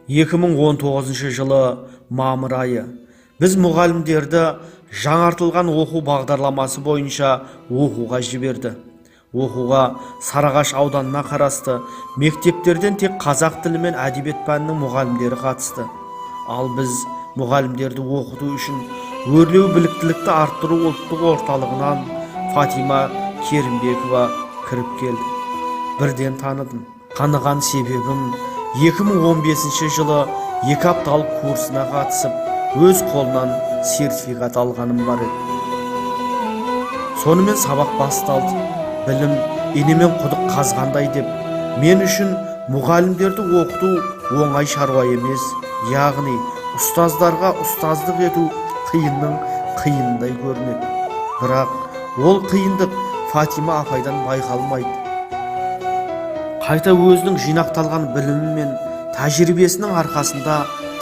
2019 жылы мамыр айы. Біз мұғалімдерді жаңартылған оқу бағдарламасы бойынша оқуға жіберді. Оқуға Сарыағаш ауданына қарасты мектептерден тек қазақ тілі мен әдебиет пәнінің мұғалімдері қатысты. Ал біз мұғалімдерді оқыту үшін өрлеу біліктілікті арттыру ұлттық орталығынан Фатима Керімбекова кіріп келді. Бірден таныдым. Қаныған себебім 2015 жылы 2 апталық курсына қатысып, өз қолынан сертификат алғаным бар еді. Сонымен сабақ басталды. Білім енемен құдық қазғандай деп, мен үшін мұғалімдерді оқыту оңай шаруа емес, яғни ұстаздарға ұстаздық ету қиынның қиындай көрінеді. Бірақ ол қиындық Фатима апайдан байқалмайды. Қайта өзінің жинақталған білімі мен тәжірибесінің арқасында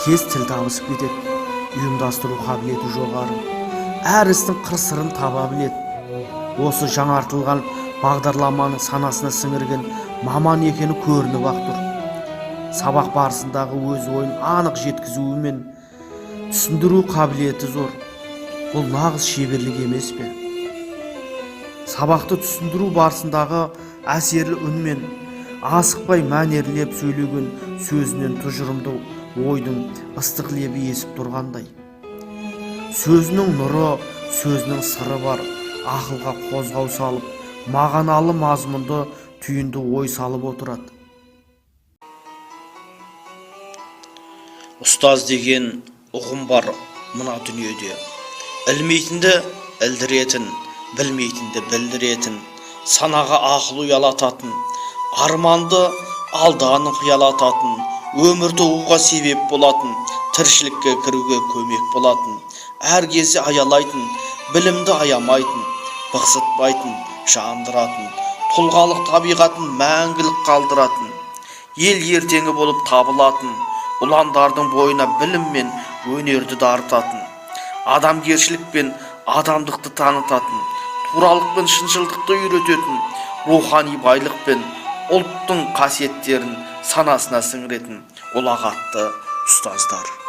тез тіл табысып кетеді. Ұйымдастыру қабілеті жоғары. Әр істің қыр-сырын таба біледі. Осы жаңартылған бағдарламаның санасына сіңірген маман екені көрініп-ақ тұр. Сабақ барысындағы өз ойын анық жеткізуі мен түсіндіру қабілеті зор. Бұл нағыз шеберлік емес пе? Сабақты түсіндіру барысындағы әсерлі үнмен асықпай мәнерлеп сөйлеген сөзінен тұжырымды ойдың ыстық лебі есіп тұрғандай. Сөзінің нұры, сөзінің сыры бар, ақылға қозғау салып, мағыналы мазмұнды түйінді ой салып отырады. Ұстаз деген ұғым бар мына дүниеде. Ілмейтінді ілдіретін, білмейтінді білдіретін, санаға ақыл ұялататын, арманды алданын қиялататын, өмірді оға себеп болатын, тіршілікке кіруге көмек болатын, әр кезде аялайтын, білімді аямайтын, бықсытпайтын, жандыратын, тұлғалық табиғатын мәңгілік қалдыратын, ел ертеңі болып табылатын, ұландардың бойына білім мен өнерді дарытатын, адамгершілік пен адамдықты танытатын, туралық пен шыншылдықты үйрететін, рухани байлық пен ұлттың қасиеттерін санасына сіңіретін ұлағатты ұстаздар.